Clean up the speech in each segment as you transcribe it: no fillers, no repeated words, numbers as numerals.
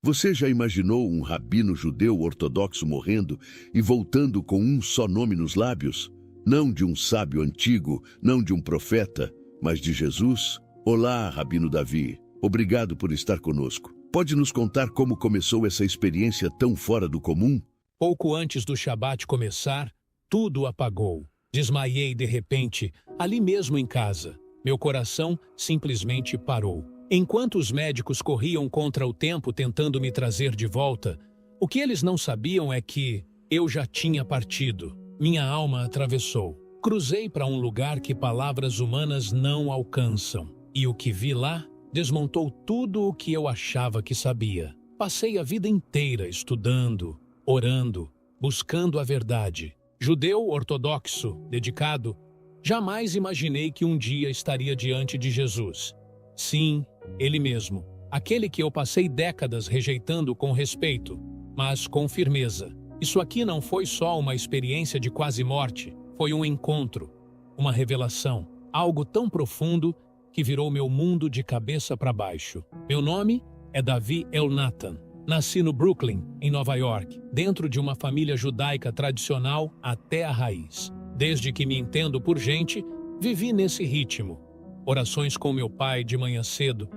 Você já imaginou um rabino judeu ortodoxo morrendo e voltando com um só nome nos lábios? Não de um sábio antigo, não de um profeta, mas de Jesus? Olá, Rabino Davi. Obrigado por estar conosco. Pode nos contar como começou essa experiência tão fora do comum? Pouco antes do Shabat começar, tudo apagou. Desmaiei de repente, ali mesmo em casa. Meu coração simplesmente parou. Enquanto os médicos corriam contra o tempo tentando me trazer de volta, o que eles não sabiam é que eu já tinha partido. Minha alma atravessou. Cruzei para um lugar que palavras humanas não alcançam. E o que vi lá desmontou tudo o que eu achava que sabia. Passei a vida inteira estudando, orando, buscando a verdade. Judeu ortodoxo, dedicado, jamais imaginei que um dia estaria diante de Jesus. Sim, ele mesmo, aquele que eu passei décadas rejeitando com respeito, mas com firmeza. Isso aqui não foi só uma experiência de quase morte, foi um encontro, uma revelação, algo tão profundo que virou meu mundo de cabeça para baixo. Meu nome é Davi Elnatan. Nasci no Brooklyn, em Nova York, dentro de uma família judaica tradicional até a raiz. Desde que me entendo por gente, vivi nesse ritmo. Orações com meu pai de manhã cedo,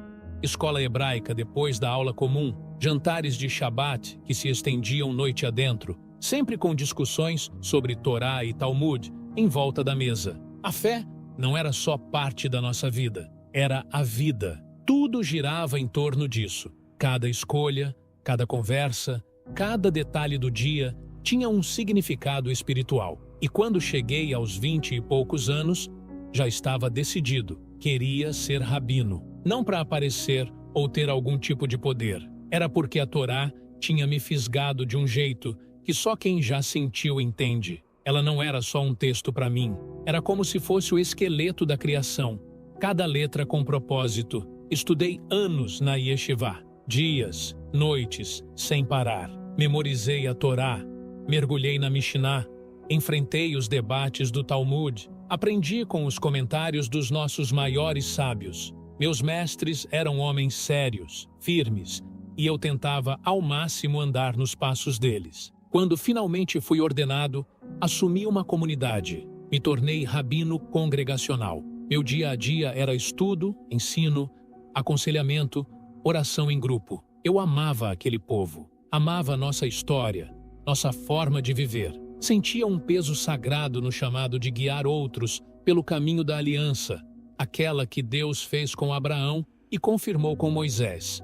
escola hebraica depois da aula comum, jantares de Shabat que se estendiam noite adentro, sempre com discussões sobre Torá e Talmud em volta da mesa. A fé não era só parte da nossa vida, era a vida. Tudo girava em torno disso. Cada escolha, cada conversa, cada detalhe do dia tinha um significado espiritual. E quando cheguei aos 20 e poucos anos, já estava decidido. Queria ser rabino. Não para aparecer ou ter algum tipo de poder. Era porque a Torá tinha me fisgado de um jeito que só quem já sentiu entende. Ela não era só um texto para mim. Era como se fosse o esqueleto da criação. Cada letra com propósito. Estudei anos na Yeshivá. Dias, noites, sem parar. Memorizei a Torá. Mergulhei na Mishnah. Enfrentei os debates do Talmud. Aprendi com os comentários dos nossos maiores sábios. Meus mestres eram homens sérios, firmes, e eu tentava ao máximo andar nos passos deles. Quando finalmente fui ordenado, assumi uma comunidade. Me tornei rabino congregacional. Meu dia a dia era estudo, ensino, aconselhamento, oração em grupo. Eu amava aquele povo, amava nossa história, nossa forma de viver. Sentia um peso sagrado no chamado de guiar outros pelo caminho da aliança, aquela que Deus fez com Abraão e confirmou com Moisés.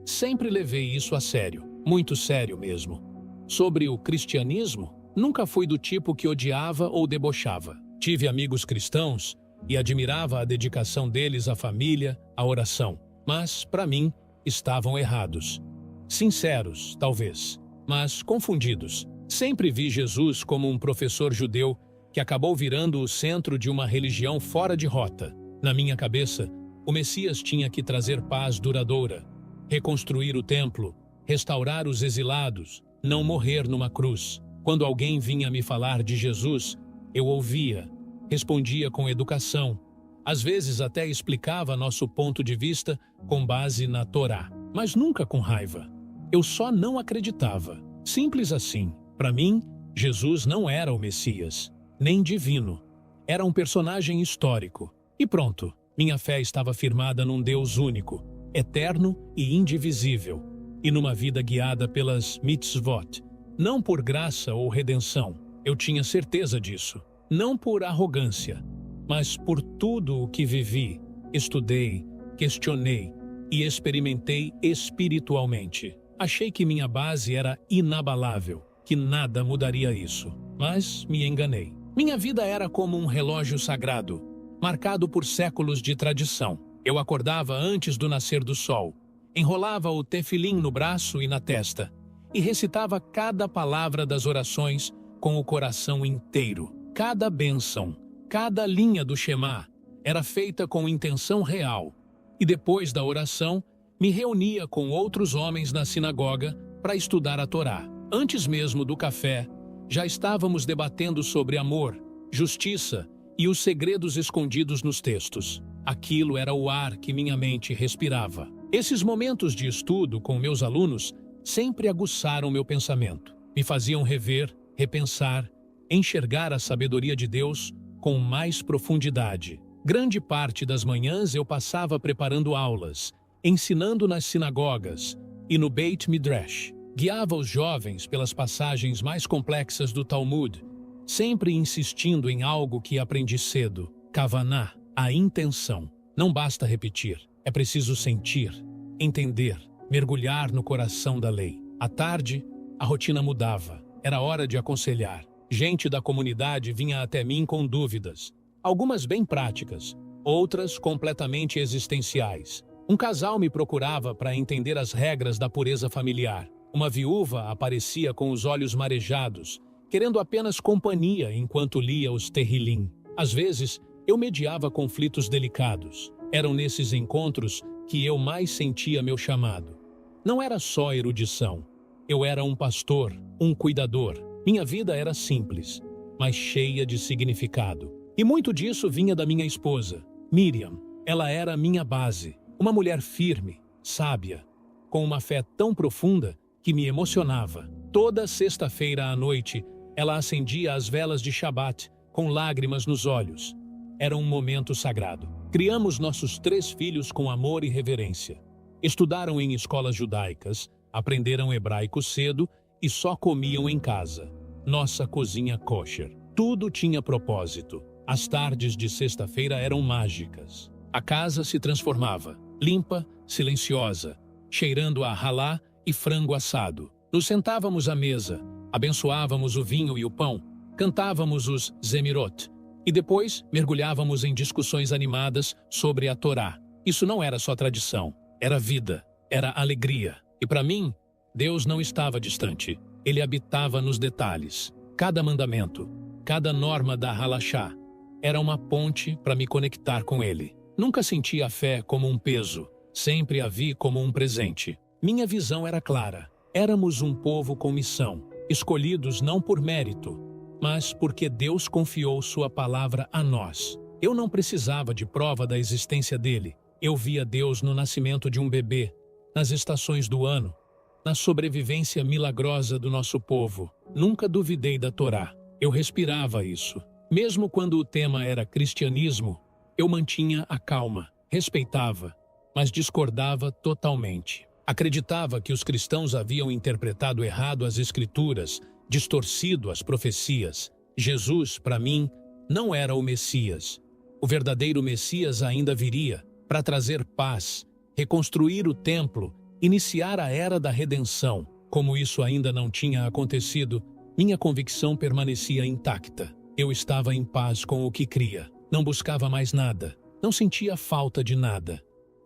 Sempre levei isso a sério, muito sério mesmo. Sobre o cristianismo, nunca fui do tipo que odiava ou debochava. Tive amigos cristãos e admirava a dedicação deles à família, à oração. Mas, para mim, estavam errados. Sinceros, talvez, mas confundidos. Sempre vi Jesus como um professor judeu que acabou virando o centro de uma religião fora de rota. Na minha cabeça, o Messias tinha que trazer paz duradoura, reconstruir o templo, restaurar os exilados, não morrer numa cruz. Quando alguém vinha me falar de Jesus, eu ouvia, respondia com educação, às vezes até explicava nosso ponto de vista com base na Torá, mas nunca com raiva. Eu só não acreditava. Simples assim. Para mim, Jesus não era o Messias, nem divino. Era um personagem histórico. E pronto, minha fé estava firmada num Deus único, eterno e indivisível, e numa vida guiada pelas mitzvot. Não por graça ou redenção, eu tinha certeza disso. Não por arrogância, mas por tudo o que vivi, estudei, questionei e experimentei espiritualmente. Achei que minha base era inabalável, que nada mudaria isso. Mas me enganei. Minha vida era como um relógio sagrado, marcado por séculos de tradição. Eu acordava antes do nascer do sol, enrolava o tefilim no braço e na testa, e recitava cada palavra das orações com o coração inteiro. Cada bênção, cada linha do Shema era feita com intenção real. E depois da oração, me reunia com outros homens na sinagoga para estudar a Torá. Antes mesmo do café, já estávamos debatendo sobre amor, justiça e os segredos escondidos nos textos. Aquilo era o ar que minha mente respirava. Esses momentos de estudo com meus alunos sempre aguçaram meu pensamento. Me faziam rever, repensar, enxergar a sabedoria de Deus com mais profundidade. Grande parte das manhãs eu passava preparando aulas, ensinando nas sinagogas e no Beit Midrash. Guiava os jovens pelas passagens mais complexas do Talmud, sempre insistindo em algo que aprendi cedo: Kavaná, a intenção. Não basta repetir, é preciso sentir, entender, mergulhar no coração da lei. À tarde, a rotina mudava. Era hora de aconselhar. Gente da comunidade vinha até mim com dúvidas, algumas bem práticas, outras completamente existenciais. Um casal me procurava para entender as regras da pureza familiar. Uma viúva aparecia com os olhos marejados, querendo apenas companhia enquanto lia os Terrilim. Às vezes, eu mediava conflitos delicados. Eram nesses encontros que eu mais sentia meu chamado. Não era só erudição. Eu era um pastor, um cuidador. Minha vida era simples, mas cheia de significado. E muito disso vinha da minha esposa, Miriam. Ela era a minha base, uma mulher firme, sábia, com uma fé tão profunda que me emocionava. Toda sexta-feira à noite, ela acendia as velas de Shabat com lágrimas nos olhos. Era um momento sagrado. Criamos nossos 3 filhos com amor e reverência. Estudaram em escolas judaicas, aprenderam hebraico cedo e só comiam em casa. Nossa cozinha kosher. Tudo tinha propósito. As tardes de sexta-feira eram mágicas. A casa se transformava, limpa, silenciosa, cheirando a halá e frango assado. Nos sentávamos à mesa, abençoávamos o vinho e o pão, cantávamos os Zemirot e depois mergulhávamos em discussões animadas sobre a Torá. Isso não era só tradição, era vida, era alegria. E para mim, Deus não estava distante. Ele habitava nos detalhes. Cada mandamento, cada norma da halachá era uma ponte para me conectar com Ele. Nunca senti a fé como um peso, sempre a vi como um presente. Minha visão era clara. Éramos um povo com missão, escolhidos não por mérito, mas porque Deus confiou sua palavra a nós. Eu não precisava de prova da existência dele. Eu via Deus no nascimento de um bebê, nas estações do ano, na sobrevivência milagrosa do nosso povo. Nunca duvidei da Torá. Eu respirava isso. Mesmo quando o tema era cristianismo, eu mantinha a calma, respeitava, mas discordava totalmente. Acreditava que os cristãos haviam interpretado errado as Escrituras, distorcido as profecias. Jesus, para mim, não era o Messias. O verdadeiro Messias ainda viria para trazer paz, reconstruir o templo, iniciar a era da redenção. Como isso ainda não tinha acontecido, minha convicção permanecia intacta. Eu estava em paz com o que cria. Não buscava mais nada. Não sentia falta de nada.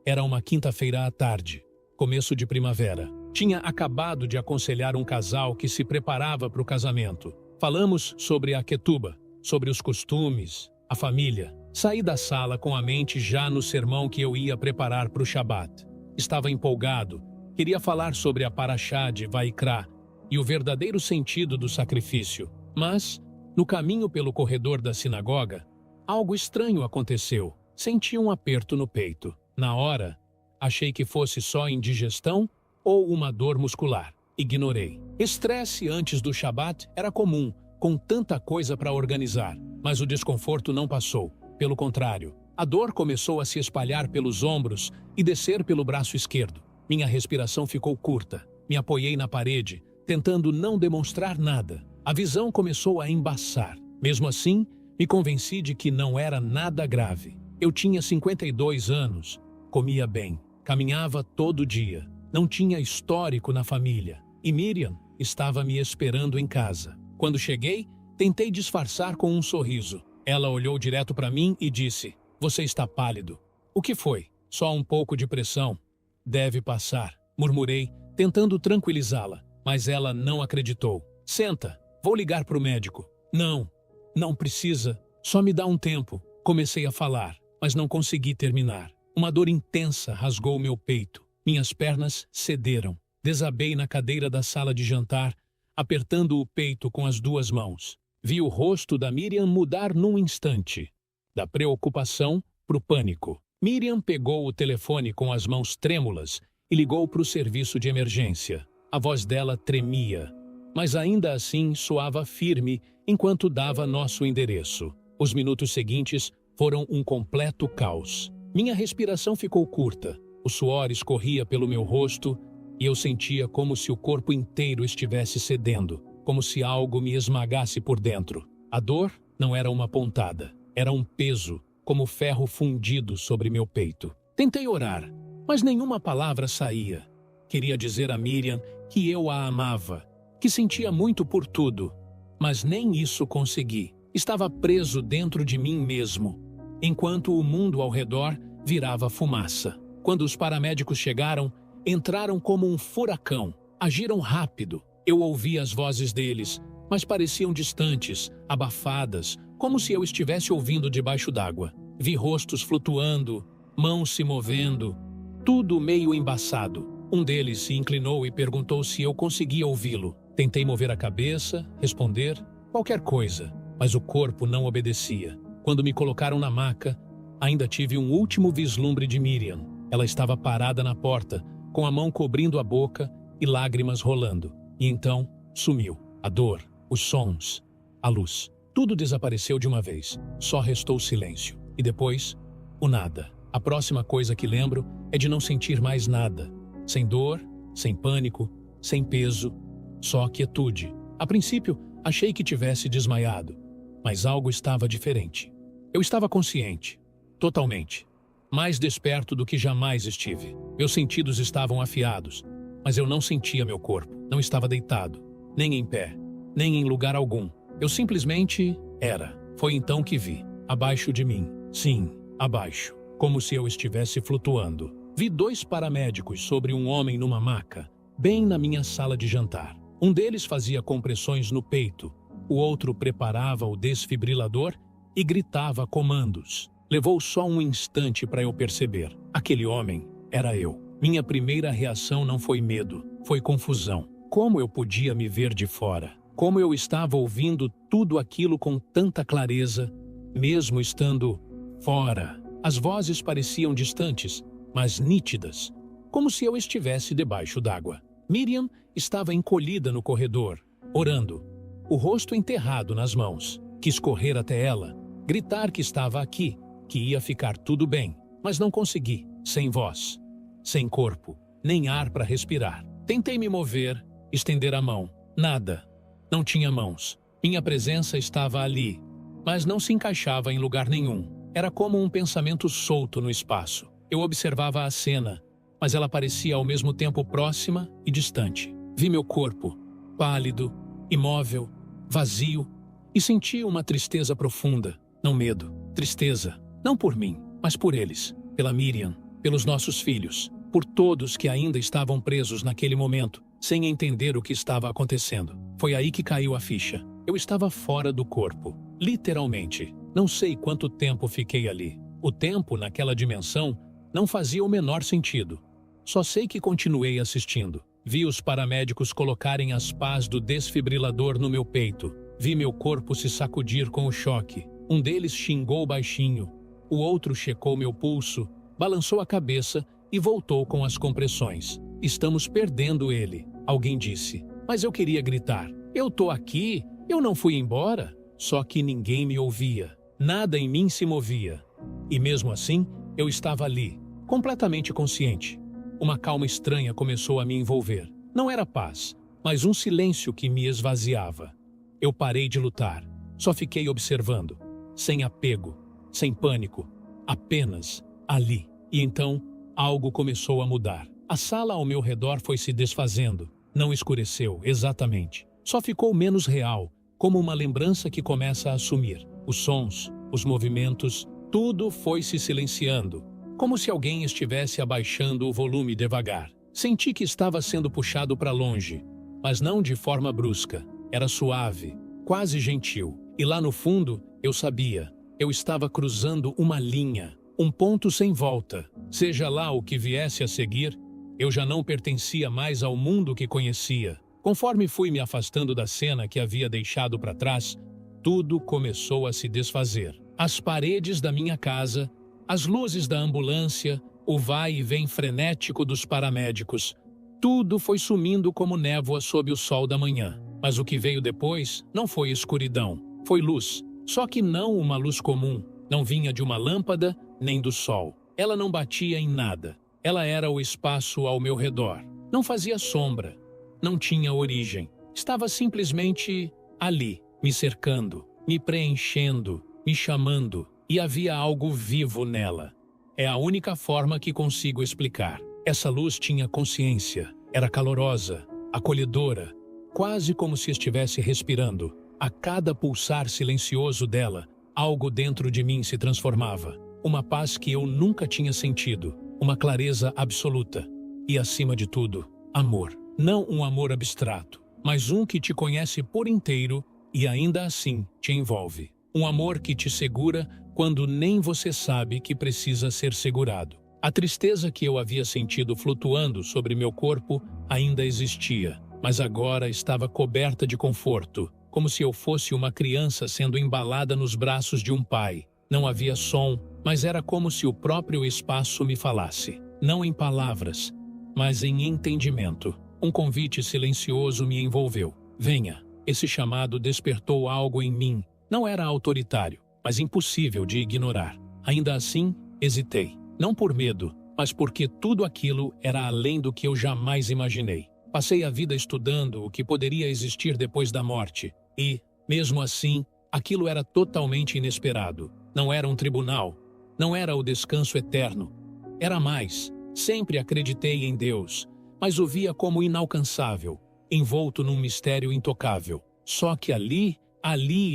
Era uma quinta-feira à tarde, começo de primavera. Tinha acabado de aconselhar um casal que se preparava para o casamento. Falamos sobre a Ketubá, sobre os costumes, a família. Saí da sala com a mente já no sermão que eu ia preparar para o Shabat. Estava empolgado. Queria falar sobre a Parashá de Vaikra e o verdadeiro sentido do sacrifício. Mas, no caminho pelo corredor da sinagoga, algo estranho aconteceu. Senti um aperto no peito. Na hora, achei que fosse só indigestão ou uma dor muscular. Ignorei. Estresse antes do Shabat era comum, com tanta coisa para organizar. Mas o desconforto não passou. Pelo contrário, a dor começou a se espalhar pelos ombros e descer pelo braço esquerdo. Minha respiração ficou curta. Me apoiei na parede, tentando não demonstrar nada. A visão começou a embaçar. Mesmo assim, me convenci de que não era nada grave. Eu tinha 52 anos, comia bem, caminhava todo dia, não tinha histórico na família. E Miriam estava me esperando em casa. Quando cheguei, tentei disfarçar com um sorriso. Ela olhou direto para mim e disse: "Você está pálido." "O que foi?" "Só um pouco de pressão." "Deve passar," murmurei, tentando tranquilizá-la, mas ela não acreditou. "Senta, vou ligar para o médico." "Não, não precisa, só me dá um tempo." Comecei a falar, mas não consegui terminar. Uma dor intensa rasgou meu peito. Minhas pernas cederam. Desabei na cadeira da sala de jantar, apertando o peito com as 2 mãos. Vi o rosto da Miriam mudar num instante, da preocupação para o pânico. Miriam pegou o telefone com as mãos trêmulas e ligou para o serviço de emergência. A voz dela tremia, mas ainda assim soava firme enquanto dava nosso endereço. Os minutos seguintes foram um completo caos. Minha respiração ficou curta, o suor escorria pelo meu rosto e eu sentia como se o corpo inteiro estivesse cedendo, como se algo me esmagasse por dentro. A dor não era uma pontada, era um peso, como ferro fundido sobre meu peito. Tentei orar, mas nenhuma palavra saía. Queria dizer a Miriam que eu a amava, que sentia muito por tudo, mas nem isso consegui. Estava preso dentro de mim mesmo, enquanto o mundo ao redor virava fumaça. Quando os paramédicos chegaram, entraram como um furacão, agiram rápido. Eu ouvia as vozes deles, mas pareciam distantes, abafadas, como se eu estivesse ouvindo debaixo d'água. Vi rostos flutuando, mãos se movendo, tudo meio embaçado. Um deles se inclinou e perguntou se eu conseguia ouvi-lo. Tentei mover a cabeça, responder, qualquer coisa, mas o corpo não obedecia. Quando me colocaram na maca, ainda tive um último vislumbre de Miriam. Ela estava parada na porta, com a mão cobrindo a boca e lágrimas rolando. E então, sumiu. A dor, os sons, a luz. Tudo desapareceu de uma vez. Só restou o silêncio. E depois, o nada. A próxima coisa que lembro é de não sentir mais nada. Sem dor, sem pânico, sem peso, só quietude. A princípio, achei que tivesse desmaiado, mas algo estava diferente. Eu estava consciente, totalmente, mais desperto do que jamais estive. Meus sentidos estavam afiados, mas eu não sentia meu corpo. Não estava deitado, nem em pé, nem em lugar algum. Eu simplesmente era. Foi então que vi, abaixo de mim. Sim, abaixo, como se eu estivesse flutuando. Vi 2 paramédicos sobre um homem numa maca, bem na minha sala de jantar. Um deles fazia compressões no peito, o outro preparava o desfibrilador e gritava comandos. Levou só um instante para eu perceber. Aquele homem era eu. Minha primeira reação não foi medo, foi confusão. Como eu podia me ver de fora? Como eu estava ouvindo tudo aquilo com tanta clareza, mesmo estando fora? As vozes pareciam distantes, mas nítidas, como se eu estivesse debaixo d'água. Miriam estava encolhida no corredor, orando, o rosto enterrado nas mãos. Quis correr até ela, gritar que estava aqui, que ia ficar tudo bem, mas não consegui, sem voz, sem corpo, nem ar para respirar. Tentei me mover, estender a mão. Nada. Não tinha mãos. Minha presença estava ali, mas não se encaixava em lugar nenhum. Era como um pensamento solto no espaço. Eu observava a cena, mas ela parecia ao mesmo tempo próxima e distante. Vi meu corpo, pálido, imóvel, vazio, e senti uma tristeza profunda. Não medo, tristeza. Não por mim, mas por eles, pela Miriam, pelos nossos filhos, por todos que ainda estavam presos naquele momento, sem entender o que estava acontecendo. Foi aí que caiu a ficha. Eu estava fora do corpo, literalmente. Não sei quanto tempo fiquei ali. O tempo, naquela dimensão, não fazia o menor sentido. Só sei que continuei assistindo. Vi os paramédicos colocarem as pás do desfibrilador no meu peito. Vi meu corpo se sacudir com o choque. Um deles xingou baixinho. O outro checou meu pulso, balançou a cabeça e voltou com as compressões. Estamos perdendo ele, alguém disse. Mas eu queria gritar. Eu tô aqui, eu não fui embora. Só que ninguém me ouvia. Nada em mim se movia. E mesmo assim, eu estava ali, completamente consciente. Uma calma estranha começou a me envolver. Não era paz, mas um silêncio que me esvaziava. Eu parei de lutar. Só fiquei observando, sem apego, sem pânico, apenas ali. E então, algo começou a mudar. A sala ao meu redor foi se desfazendo. Não escureceu, exatamente. Só ficou menos real, como uma lembrança que começa a sumir. Os sons, os movimentos, tudo foi se silenciando, como se alguém estivesse abaixando o volume devagar. Senti que estava sendo puxado para longe, mas não de forma brusca. Era suave, quase gentil. E lá no fundo, eu sabia, eu estava cruzando uma linha, um ponto sem volta. Seja lá o que viesse a seguir, eu já não pertencia mais ao mundo que conhecia. Conforme fui me afastando da cena que havia deixado para trás, tudo começou a se desfazer. As paredes da minha casa, as luzes da ambulância, o vai e vem frenético dos paramédicos, Tudo foi sumindo como névoa sob o sol da manhã. Mas o que veio depois não foi escuridão, foi luz. Só que não uma luz comum, não vinha de uma lâmpada nem do sol. Ela não batia em nada. Ela era o espaço ao meu redor. Não fazia sombra, não tinha origem. Estava simplesmente ali, me cercando, me preenchendo, me chamando, e havia algo vivo nela. É a única forma que consigo explicar. Essa luz tinha consciência, era calorosa, acolhedora, quase como se estivesse respirando. A cada pulsar silencioso dela, algo dentro de mim se transformava. Uma paz que eu nunca tinha sentido, uma clareza absoluta. E, acima de tudo, amor. Não um amor abstrato, mas um que te conhece por inteiro e ainda assim te envolve. Um amor que te segura quando nem você sabe que precisa ser segurado. A tristeza que eu havia sentido flutuando sobre meu corpo ainda existia, mas agora estava coberta de conforto, como se eu fosse uma criança sendo embalada nos braços de um pai. Não havia som, mas era como se o próprio espaço me falasse. Não em palavras, mas em entendimento. Um convite silencioso me envolveu. Venha. Esse chamado despertou algo em mim. Não era autoritário, mas impossível de ignorar. Ainda assim, hesitei. Não por medo, mas porque tudo aquilo era além do que eu jamais imaginei. Passei a vida estudando o que poderia existir depois da morte. E, mesmo assim, aquilo era totalmente inesperado. Não era um tribunal. Não era o descanso eterno. Era mais. Sempre acreditei em Deus, mas o via como inalcançável, envolto num mistério intocável. Só que ali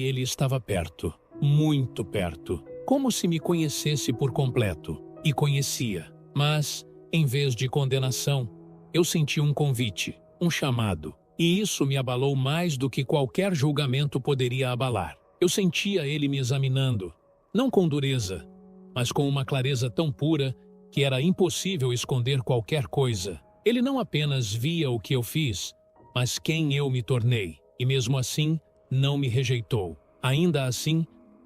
ele estava perto, muito perto, como se me conhecesse por completo. E conhecia, mas, em vez de condenação, eu senti um convite, um chamado. E isso me abalou mais do que qualquer julgamento poderia abalar. Eu sentia ele me examinando, não com dureza, mas com uma clareza tão pura que era impossível esconder qualquer coisa. Ele não apenas via o que eu fiz, mas quem eu me tornei. E mesmo assim, não me rejeitou. Ainda assim,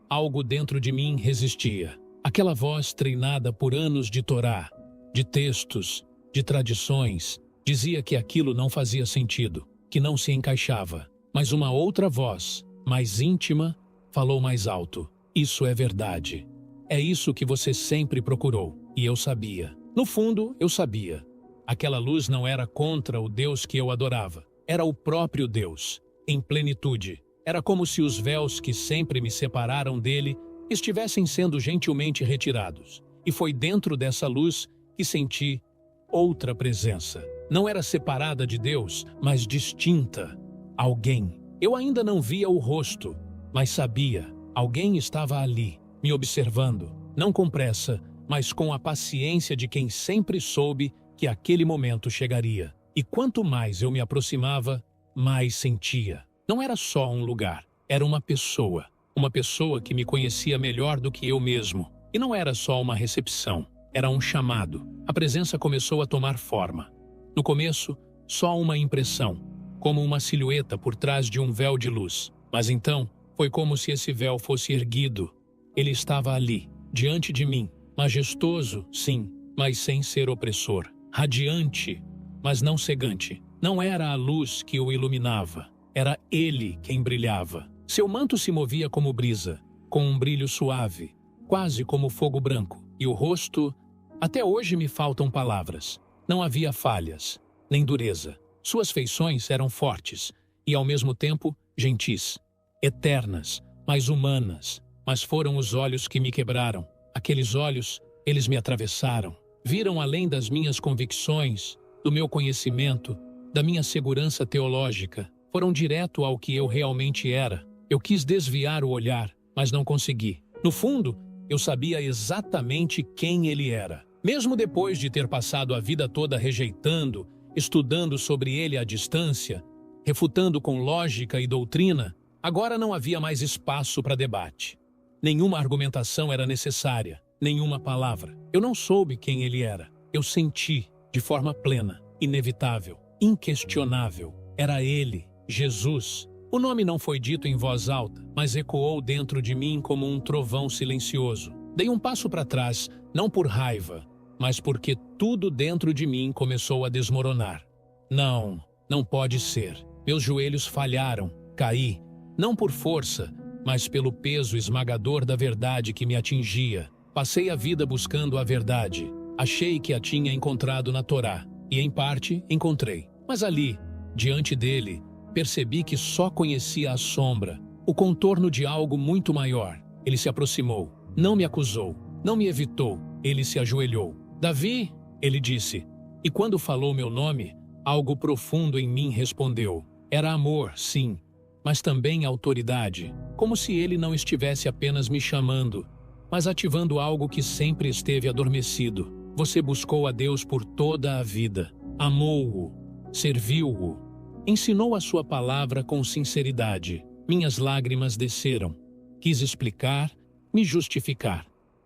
algo dentro de mim resistia. Aquela voz treinada por anos de Torá, de textos, de tradições, dizia que aquilo não fazia sentido, que não se encaixava. Mas uma outra voz, mais íntima, falou mais alto. Isso é verdade. É isso que você sempre procurou. E eu sabia. No fundo, eu sabia. Aquela luz não era contra o Deus que eu adorava. Era o próprio Deus, em plenitude. Era como se os véus que sempre me separaram dele estivessem sendo gentilmente retirados. E foi dentro dessa luz que senti outra presença. Não era separada de Deus, mas distinta. Alguém. Eu ainda não via o rosto, mas sabia. Alguém estava ali, me observando, não com pressa, mas com a paciência de quem sempre soube que aquele momento chegaria. E quanto mais eu me aproximava, mais sentia. Não era só um lugar, era uma pessoa que me conhecia melhor do que eu mesmo. E não era só uma recepção, era um chamado. A presença começou a tomar forma. No começo, só uma impressão, como uma silhueta por trás de um véu de luz. Mas então, foi como se esse véu fosse erguido. Ele estava ali, diante de mim, majestoso, sim, mas sem ser opressor. Radiante, mas não cegante. Não era a luz que o iluminava, era ele quem brilhava. Seu manto se movia como brisa, com um brilho suave, quase como fogo branco. E o rosto, até hoje me faltam palavras. Não havia falhas, nem dureza. Suas feições eram fortes e, ao mesmo tempo, gentis. Eternas, mas humanas. Mas foram os olhos que me quebraram. Aqueles olhos, eles me atravessaram. Viram além das minhas convicções, do meu conhecimento, da minha segurança teológica. Foram direto ao que eu realmente era. Eu quis desviar o olhar, mas não consegui. No fundo, eu sabia exatamente quem ele era. Mesmo depois de ter passado a vida toda rejeitando, estudando sobre ele à distância, refutando com lógica e doutrina, agora não havia mais espaço para debate. Nenhuma argumentação era necessária, nenhuma palavra. Eu não soube quem ele era. Eu senti, de forma plena, inevitável, inquestionável. Era ele, Jesus. O nome não foi dito em voz alta, mas ecoou dentro de mim como um trovão silencioso. Dei um passo para trás, não por raiva, mas porque tudo dentro de mim começou a desmoronar. Não, não pode ser. Meus joelhos falharam, caí, não por força, mas pelo peso esmagador da verdade que me atingia. Passei a vida buscando a verdade. Achei que a tinha encontrado na Torá, e em parte encontrei. Mas ali, diante dele, percebi que só conhecia a sombra, o contorno de algo muito maior. Ele se aproximou, não me acusou, não me evitou, ele se ajoelhou. Davi, ele disse, e quando falou meu nome, algo profundo em mim respondeu. Era amor, sim, mas também autoridade, como se ele não estivesse apenas me chamando, mas ativando algo que sempre esteve adormecido. Você buscou a Deus por toda a vida, amou-o, serviu-o, ensinou a sua palavra com sinceridade. Minhas lágrimas desceram. Quis explicar, me justificar,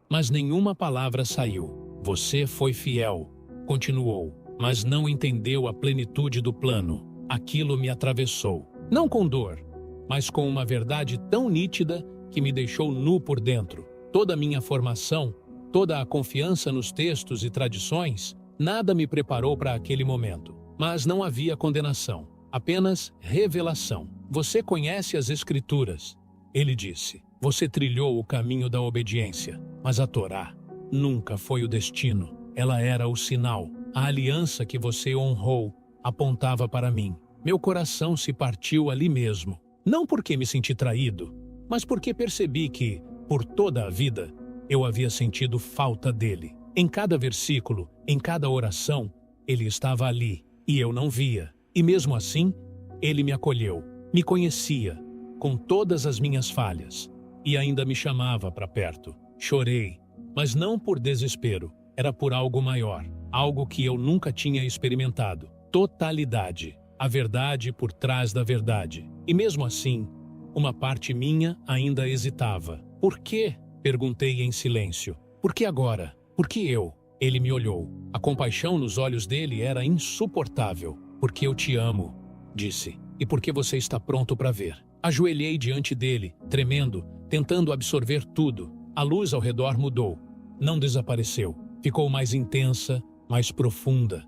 mas nenhuma palavra saiu. Você foi fiel, continuou, mas não entendeu a plenitude do plano. Aquilo me atravessou, não com dor, mas com uma verdade tão nítida que me deixou nu por dentro. Toda a minha formação, toda a confiança nos textos e tradições, nada me preparou para aquele momento. Mas não havia condenação, apenas revelação. Você conhece as Escrituras, ele disse. Você trilhou o caminho da obediência, mas a Torá nunca foi o destino. Ela era o sinal. A aliança que você honrou apontava para mim. Meu coração se partiu ali mesmo. Não porque me senti traído, mas porque percebi que, por toda a vida, eu havia sentido falta dele. Em cada versículo, em cada oração, ele estava ali, e eu não via. E mesmo assim, ele me acolheu, me conhecia, com todas as minhas falhas, e ainda me chamava para perto. Chorei, mas não por desespero, era por algo maior, algo que eu nunca tinha experimentado. Totalidade, a verdade por trás da verdade. E mesmo assim, uma parte minha ainda hesitava. Por quê? Perguntei em silêncio. Por que agora? Por que eu? Ele me olhou. A compaixão nos olhos dele era insuportável. Porque eu te amo, disse. E porque você está pronto para ver. Ajoelhei diante dele, tremendo, tentando absorver tudo. A luz ao redor mudou. Não desapareceu. Ficou mais intensa, mais profunda.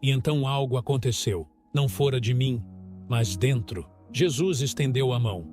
E então algo aconteceu. Não fora de mim, mas dentro. Jesus estendeu a mão.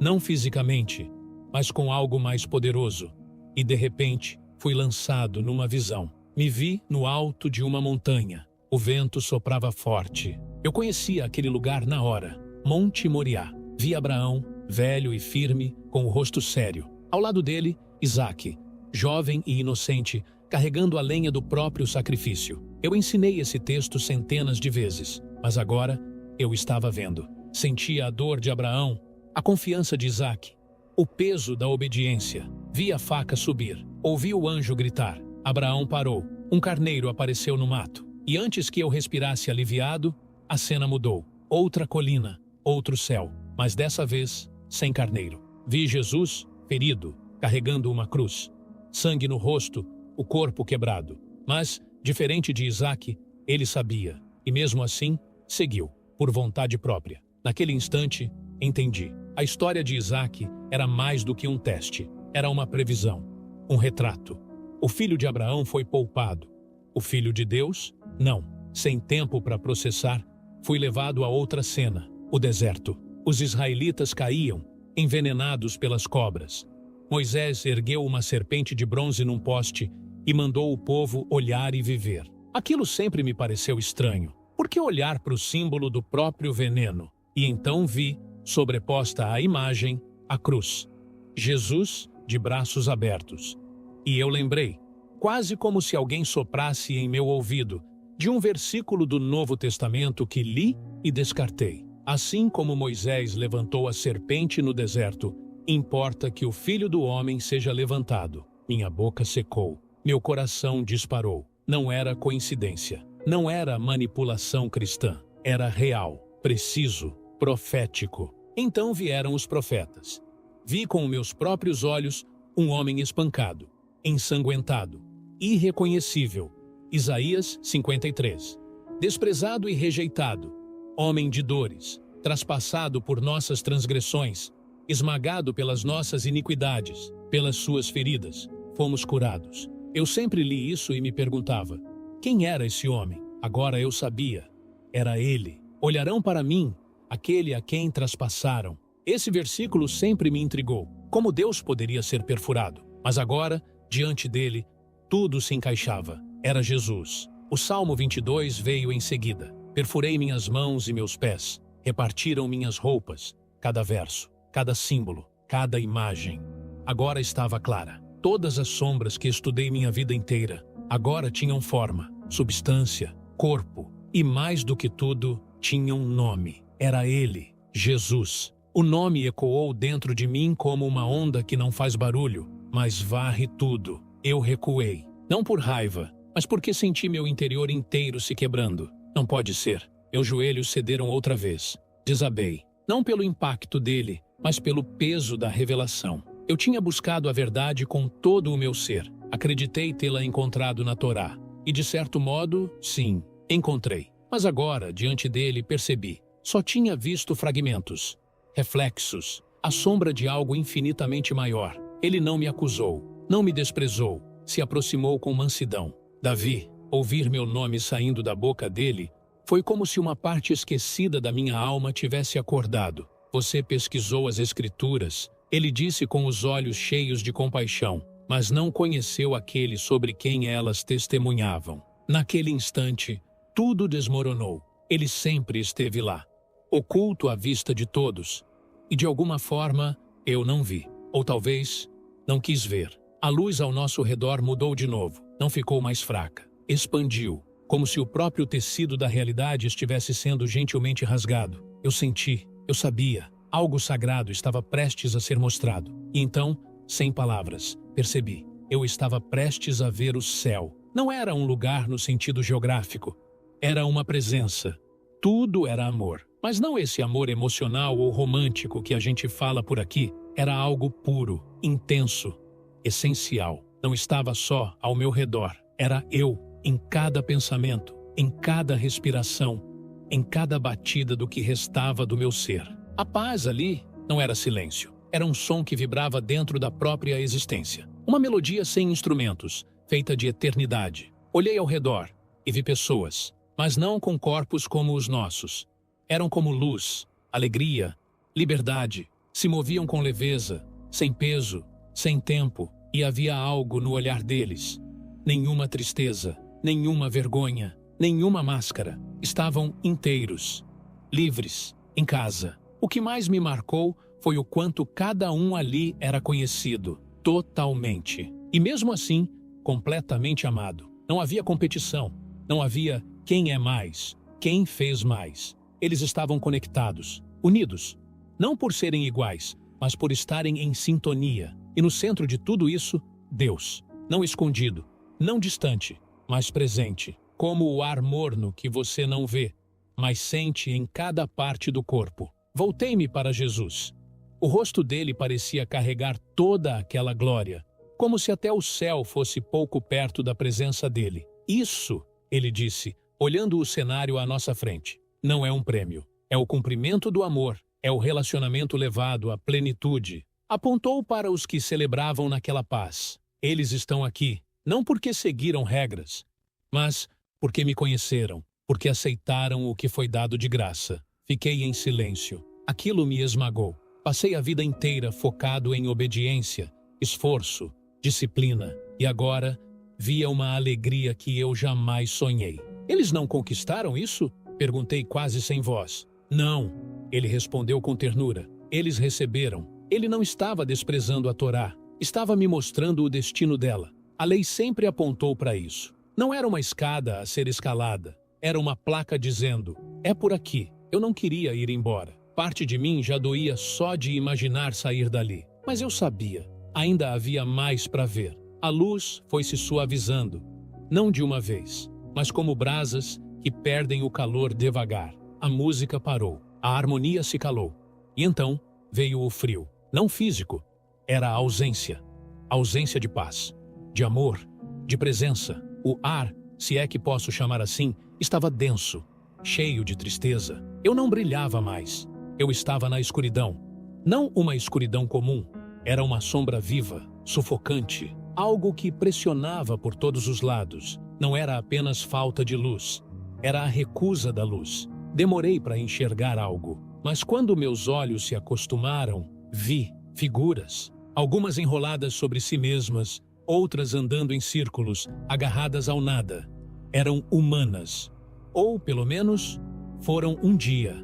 Não fisicamente, mas com algo mais poderoso. E de repente, fui lançado numa visão. Me vi no alto de uma montanha. O vento soprava forte. Eu conhecia aquele lugar na hora. Monte Moriá. Vi Abraão, velho e firme, com o rosto sério. Ao lado dele, Isaque, jovem e inocente, carregando a lenha do próprio sacrifício. Eu ensinei esse texto centenas de vezes, mas agora eu estava vendo. Sentia a dor de Abraão, a confiança de Isaque, o peso da obediência. Vi a faca subir, ouvi o anjo gritar. Abraão parou. Um carneiro apareceu no mato. E antes que eu respirasse aliviado, a cena mudou. Outra colina, outro céu, mas dessa vez sem carneiro. Vi Jesus, ferido, carregando uma cruz. Sangue no rosto, o corpo quebrado. Mas, diferente de Isaque, ele sabia, e mesmo assim, seguiu, por vontade própria. Naquele instante, entendi. A história de Isaque era mais do que um teste. Era uma previsão, um retrato. O filho de Abraão foi poupado. O filho de Deus, não. Sem tempo para processar, fui levado a outra cena, o deserto. Os israelitas caíam, envenenados pelas cobras. Moisés ergueu uma serpente de bronze num poste e mandou o povo olhar e viver. Aquilo sempre me pareceu estranho. Por que olhar para o símbolo do próprio veneno? E então vi, sobreposta à imagem, a cruz. Jesus, de braços abertos. E eu lembrei, quase como se alguém soprasse em meu ouvido, de um versículo do Novo Testamento que li e descartei. Assim como Moisés levantou a serpente no deserto, importa que o Filho do Homem seja levantado. Minha boca secou. Meu coração disparou. Não era coincidência. Não era manipulação cristã. Era real, preciso, profético. Então vieram os profetas. Vi com meus próprios olhos um homem espancado, ensanguentado, irreconhecível. Isaías 53. Desprezado e rejeitado, homem de dores, traspassado por nossas transgressões, esmagado pelas nossas iniquidades, pelas suas feridas, fomos curados. Eu sempre li isso e me perguntava, quem era esse homem? Agora eu sabia. era ele. Olharão para mim, aquele a quem traspassaram. Esse versículo sempre me intrigou. Como Deus poderia ser perfurado? Mas agora, diante dele, tudo se encaixava. Era Jesus. O Salmo 22 veio em seguida. Perfurei minhas mãos e meus pés. Repartiram minhas roupas. Cada verso, cada símbolo, cada imagem. Agora estava clara. Todas as sombras que estudei minha vida inteira, agora tinham forma, substância, corpo e, mais do que tudo, tinham nome. Era ele, Jesus. O nome ecoou dentro de mim como uma onda que não faz barulho, mas varre tudo. Eu recuei. Não por raiva, mas porque senti meu interior inteiro se quebrando. Não pode ser. Meus joelhos cederam outra vez. Desabei. Não pelo impacto dele, mas pelo peso da revelação. Eu tinha buscado a verdade com todo o meu ser. Acreditei tê-la encontrado na Torá. E, de certo modo, sim, encontrei. Mas agora, diante dele, percebi. Só tinha visto fragmentos, reflexos, a sombra de algo infinitamente maior. Ele não me acusou, não me desprezou, se aproximou com mansidão. Davi, ouvir meu nome saindo da boca dele, foi como se uma parte esquecida da minha alma tivesse acordado. Você pesquisou as Escrituras, ele disse com os olhos cheios de compaixão, mas não conheceu aquele sobre quem elas testemunhavam. Naquele instante, tudo desmoronou. Ele sempre esteve lá, oculto à vista de todos, e de alguma forma eu não vi, ou talvez não quis ver. A luz ao nosso redor mudou de novo, não ficou mais fraca, expandiu, como se o próprio tecido da realidade estivesse sendo gentilmente rasgado. Eu senti, eu sabia, algo sagrado estava prestes a ser mostrado. E então, sem palavras, percebi, eu estava prestes a ver o céu. Não era um lugar no sentido geográfico, era uma presença. Tudo era amor. Mas não esse amor emocional ou romântico que a gente fala por aqui. Era algo puro, intenso, essencial. Não estava só ao meu redor. Era eu, em cada pensamento, em cada respiração, em cada batida do que restava do meu ser. A paz ali não era silêncio. Era um som que vibrava dentro da própria existência. Uma melodia sem instrumentos, feita de eternidade. Olhei ao redor e vi pessoas, mas não com corpos como os nossos. Eram como luz, alegria, liberdade. Se moviam com leveza, sem peso, sem tempo, e havia algo no olhar deles. Nenhuma tristeza, nenhuma vergonha, nenhuma máscara. Estavam inteiros, livres, em casa. O que mais me marcou foi o quanto cada um ali era conhecido, totalmente. E mesmo assim, completamente amado. Não havia competição, não havia quem é mais, quem fez mais. Eles estavam conectados, unidos, não por serem iguais, mas por estarem em sintonia. E no centro de tudo isso, Deus. Não escondido, não distante, mas presente, como o ar morno que você não vê, mas sente em cada parte do corpo. Voltei-me para Jesus. O rosto dele parecia carregar toda aquela glória, como se até o céu fosse pouco perto da presença dele. Isso, ele disse, olhando o cenário à nossa frente, não é um prêmio. É o cumprimento do amor, é o relacionamento levado à plenitude. Apontou para os que celebravam naquela paz. Eles estão aqui, não porque seguiram regras, mas porque me conheceram, porque aceitaram o que foi dado de graça. Fiquei em silêncio. Aquilo me esmagou. Passei a vida inteira focado em obediência, esforço, disciplina, e agora via uma alegria que eu jamais sonhei. Eles não conquistaram isso? Perguntei quase sem voz. Não, ele respondeu com ternura. Eles receberam. Ele não estava desprezando a Torá, estava me mostrando o destino dela. A lei sempre apontou para isso. Não era uma escada a ser escalada, era uma placa dizendo, é por aqui. Eu não queria ir embora. Parte de mim já doía só de imaginar sair dali. Mas eu sabia, ainda havia mais para ver. A luz foi se suavizando, não de uma vez, mas como brasas que perdem o calor devagar. A música parou, a harmonia se calou. E então veio o frio, não físico, era a ausência. Ausência de paz, de amor, de presença. O ar, se é que posso chamar assim, estava denso, cheio de tristeza. Eu não brilhava mais. Eu estava na escuridão. Não uma escuridão comum. Era uma sombra viva, sufocante, algo que pressionava por todos os lados. Não era apenas falta de luz. Era a recusa da luz. Demorei para enxergar algo, mas quando meus olhos se acostumaram, vi figuras, algumas enroladas sobre si mesmas, outras andando em círculos, agarradas ao nada. Eram humanas, ou, pelo menos, foram um dia.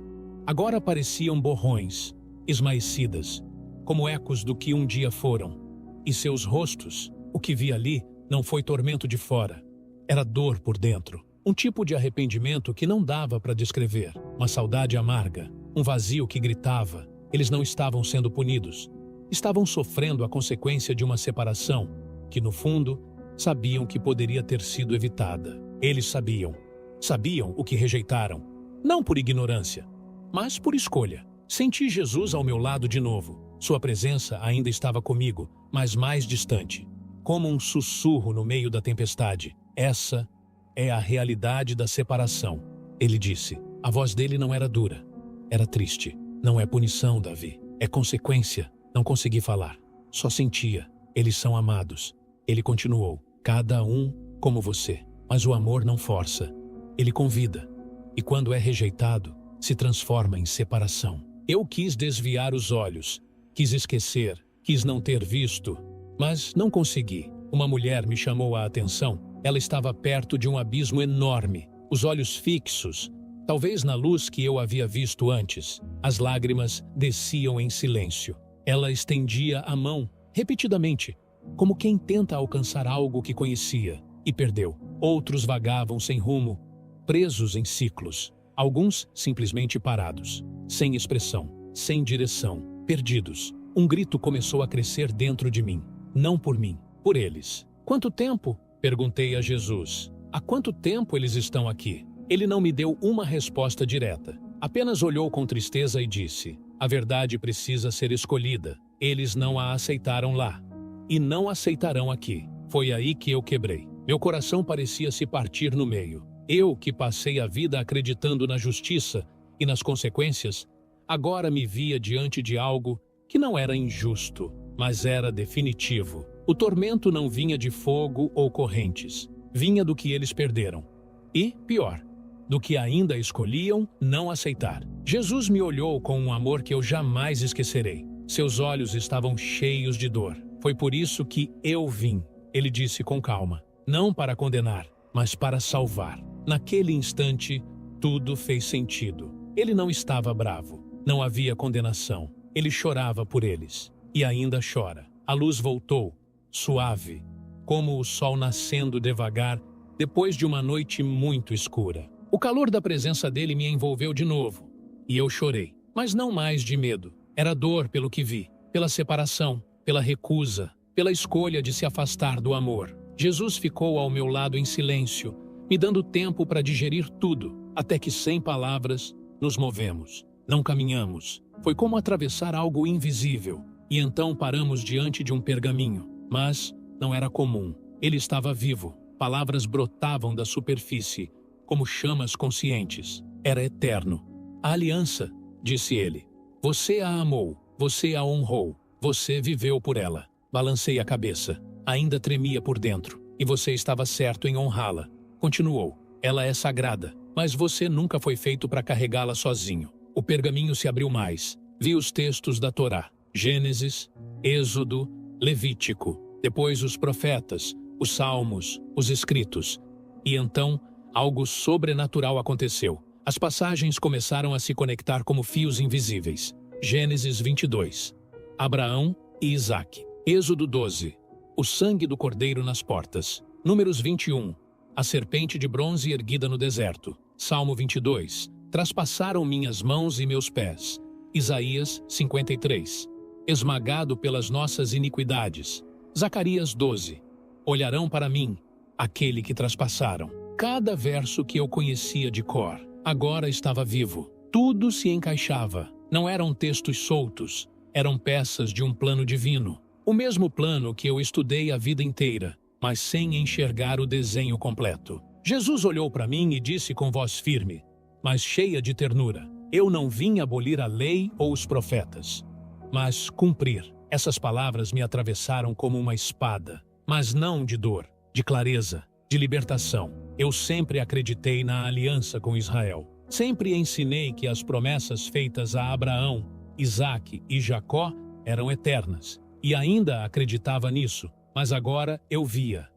Agora pareciam borrões, esmaecidas, como ecos do que um dia foram. E seus rostos, o que vi ali, não foi tormento de fora. Era dor por dentro. Um tipo de arrependimento que não dava para descrever. Uma saudade amarga, um vazio que gritava. Eles não estavam sendo punidos. Estavam sofrendo a consequência de uma separação que, no fundo, sabiam que poderia ter sido evitada. Eles sabiam. Sabiam o que rejeitaram. Não por ignorância, mas por escolha. Senti Jesus ao meu lado de novo. Sua presença ainda estava comigo, mas mais distante. Como um sussurro no meio da tempestade. Essa é a realidade da separação. Ele disse. A voz dele não era dura. Era triste. Não é punição, Davi. É consequência. Não consegui falar. Só sentia. Eles são amados. Ele continuou. Cada um como você. Mas o amor não força. Ele convida. E quando é rejeitado, se transforma em separação. Eu quis desviar os olhos. Quis esquecer. Quis não ter visto. Mas não consegui. Uma mulher me chamou a atenção. Ela estava perto de um abismo enorme. Os olhos fixos. Talvez na luz que eu havia visto antes. As lágrimas desciam em silêncio. Ela estendia a mão, repetidamente, como quem tenta alcançar algo que conhecia, e perdeu. Outros vagavam sem rumo, presos em ciclos. Alguns simplesmente parados, sem expressão, sem direção, perdidos. Um grito começou a crescer dentro de mim. Não por mim, por eles. Quanto tempo? Perguntei a Jesus. Há quanto tempo eles estão aqui? Ele não me deu uma resposta direta. Apenas olhou com tristeza e disse: a verdade precisa ser escolhida. Eles não a aceitaram lá. E não aceitarão aqui. Foi aí que eu quebrei. Meu coração parecia se partir no meio. Eu, que passei a vida acreditando na justiça e nas consequências, agora me via diante de algo que não era injusto, mas era definitivo. O tormento não vinha de fogo ou correntes. Vinha do que eles perderam. E, pior, do que ainda escolhiam não aceitar. Jesus me olhou com um amor que eu jamais esquecerei. Seus olhos estavam cheios de dor. Foi por isso que eu vim. Ele disse com calma. Não para condenar, mas para salvar. Naquele instante, tudo fez sentido. Ele não estava bravo. Não havia condenação. Ele chorava por eles. E ainda chora. A luz voltou, suave, como o sol nascendo devagar, depois de uma noite muito escura. O calor da presença dele me envolveu de novo. E eu chorei. Mas não mais de medo. Era dor pelo que vi. Pela separação. Pela recusa. Pela escolha de se afastar do amor. Jesus ficou ao meu lado em silêncio, me dando tempo para digerir tudo, até que, sem palavras, nos movemos. Não caminhamos. Foi como atravessar algo invisível. E então paramos diante de um pergaminho. Mas não era comum. Ele estava vivo. Palavras brotavam da superfície, como chamas conscientes. Era eterno. A aliança, disse ele. Você a amou, você a honrou, você viveu por ela. Balancei a cabeça. Ainda tremia por dentro. E você estava certo em honrá-la. Continuou. Ela é sagrada, mas você nunca foi feito para carregá-la sozinho. O pergaminho se abriu mais. Vi os textos da Torá. Gênesis, Êxodo, Levítico. Depois os profetas, os salmos, os escritos. E então, algo sobrenatural aconteceu. As passagens começaram a se conectar como fios invisíveis. Gênesis 22. Abraão e Isaque. Êxodo 12. O sangue do cordeiro nas portas. Números 21. A serpente de bronze erguida no deserto. Salmo 22. Traspassaram minhas mãos e meus pés. Isaías 53. Esmagado pelas nossas iniquidades. Zacarias 12. Olharão para mim, aquele que traspassaram. Cada verso que eu conhecia de cor, agora estava vivo. Tudo se encaixava. Não eram textos soltos, eram peças de um plano divino. O mesmo plano que eu estudei a vida inteira, mas sem enxergar o desenho completo. Jesus olhou para mim e disse com voz firme, mas cheia de ternura: eu não vim abolir a lei ou os profetas, mas cumprir. Essas palavras me atravessaram como uma espada, mas não de dor, de clareza, de libertação. Eu sempre acreditei na aliança com Israel. Sempre ensinei que as promessas feitas a Abraão, Isaque e Jacó eram eternas. E ainda acreditava nisso, mas agora eu via.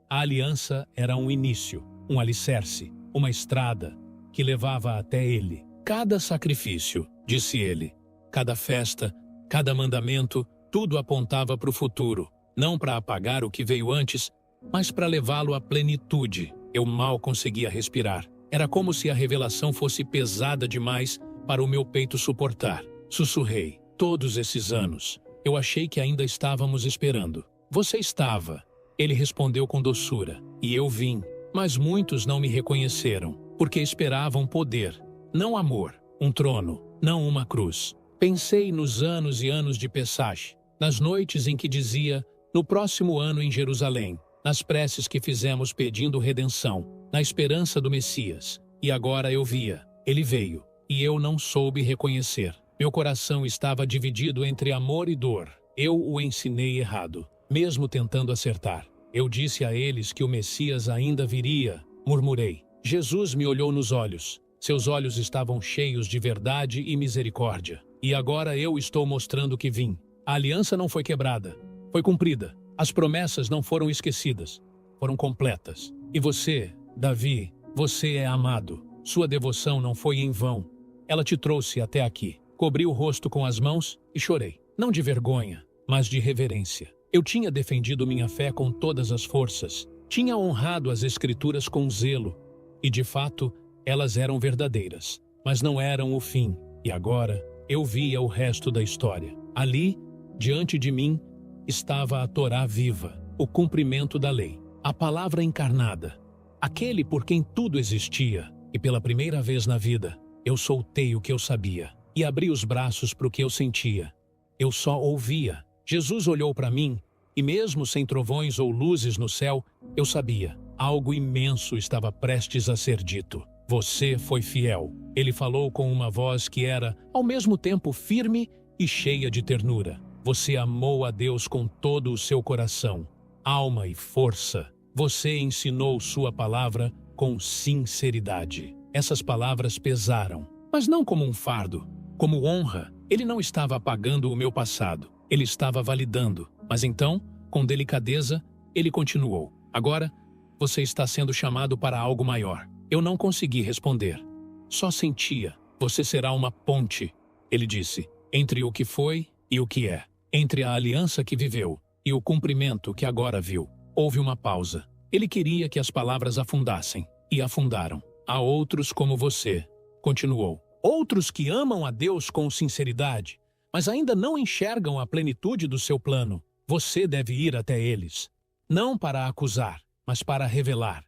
A aliança era um início, um alicerce, uma estrada que levava até ele. Cada sacrifício, disse ele, cada festa, cada mandamento, tudo apontava para o futuro, não para apagar o que veio antes, mas para levá-lo à plenitude. Eu mal conseguia respirar. Era como se a revelação fosse pesada demais para o meu peito suportar. Sussurrei. Todos esses anos, eu achei que ainda estávamos esperando. Você estava. Ele respondeu com doçura. E eu vim. Mas muitos não me reconheceram, porque esperavam poder, não amor, um trono, não uma cruz. Pensei nos anos e anos de Pessach, nas noites em que dizia, no próximo ano em Jerusalém, nas preces que fizemos pedindo redenção, na esperança do Messias. E agora eu via. Ele veio, e eu não soube reconhecer. Meu coração estava dividido entre amor e dor. Eu o ensinei errado, mesmo tentando acertar. Eu disse a eles que o Messias ainda viria. Murmurei. Jesus me olhou nos olhos. Seus olhos estavam cheios de verdade e misericórdia. E agora eu estou mostrando que vim. A aliança não foi quebrada. Foi cumprida. As promessas não foram esquecidas. Foram completas. E você, Davi, você é amado. Sua devoção não foi em vão. Ela te trouxe até aqui. Cobri o rosto com as mãos e chorei. Não de vergonha, mas de reverência. Eu tinha defendido minha fé com todas as forças. Tinha honrado as Escrituras com zelo. E, de fato, elas eram verdadeiras. Mas não eram o fim. E agora, eu via o resto da história. Ali, diante de mim, estava a Torá viva, o cumprimento da lei. A palavra encarnada. Aquele por quem tudo existia. E pela primeira vez na vida, eu soltei o que eu sabia. E abri os braços para o que eu sentia. Eu só ouvia. Jesus olhou para mim, e mesmo sem trovões ou luzes no céu, eu sabia. Algo imenso estava prestes a ser dito. Você foi fiel. Ele falou com uma voz que era, ao mesmo tempo, firme e cheia de ternura. Você amou a Deus com todo o seu coração, alma e força. Você ensinou sua palavra com sinceridade. Essas palavras pesaram, mas não como um fardo, como honra. Ele não estava apagando o meu passado. Ele estava validando. Mas então, com delicadeza, ele continuou. Agora, você está sendo chamado para algo maior. Eu não consegui responder. Só sentia. Você será uma ponte, ele disse, entre o que foi e o que é. Entre a aliança que viveu e o cumprimento que agora viu. Houve uma pausa. Ele queria que as palavras afundassem. E afundaram. Há outros como você, continuou. Outros que amam a Deus com sinceridade, mas ainda não enxergam a plenitude do seu plano. Você deve ir até eles. Não para acusar, mas para revelar.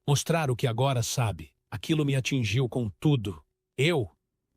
Mostrar o que agora sabe. Aquilo me atingiu com tudo.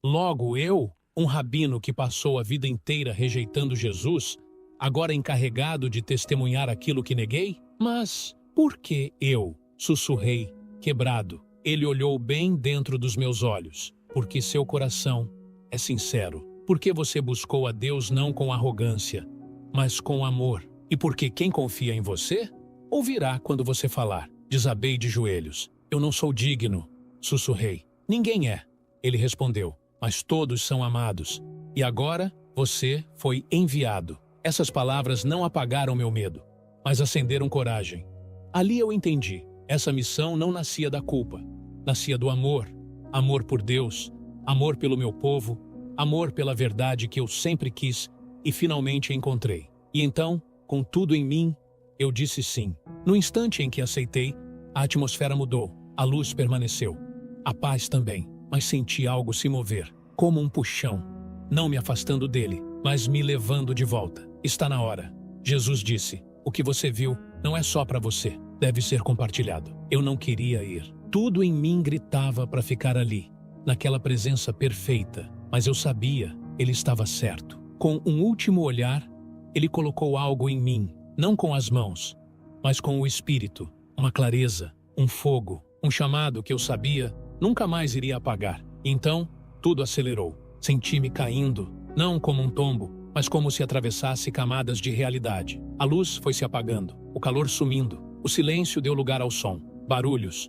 Logo eu, um rabino que passou a vida inteira rejeitando Jesus, agora encarregado de testemunhar aquilo que neguei? Mas por que eu? Sussurrei, quebrado. Ele olhou bem dentro dos meus olhos. Porque seu coração é sincero. Porque você buscou a Deus não com arrogância, mas com amor. E porque quem confia em você, ouvirá quando você falar. Desabei de joelhos. Eu não sou digno, sussurrei. Ninguém é, ele respondeu. Mas todos são amados. E agora você foi enviado. Essas palavras não apagaram meu medo, mas acenderam coragem. Ali eu entendi. Essa missão não nascia da culpa. Nascia do amor. Amor por Deus, amor pelo meu povo, amor pela verdade que eu sempre quis e finalmente encontrei. E então, com tudo em mim, eu disse sim. No instante em que aceitei, a atmosfera mudou, a luz permaneceu, a paz também, mas senti algo se mover, como um puxão, não me afastando dele, mas me levando de volta. Está na hora. Jesus disse, o que você viu não é só para você, deve ser compartilhado. Eu não queria ir. Tudo em mim gritava para ficar ali, naquela presença perfeita, mas eu sabia, ele estava certo. Com um último olhar, ele colocou algo em mim, não com as mãos, mas com o espírito, uma clareza, um fogo, um chamado que eu sabia nunca mais iria apagar. Então, tudo acelerou. Senti-me caindo, não como um tombo, mas como se atravessasse camadas de realidade. A luz foi se apagando, o calor sumindo, o silêncio deu lugar ao som, barulhos.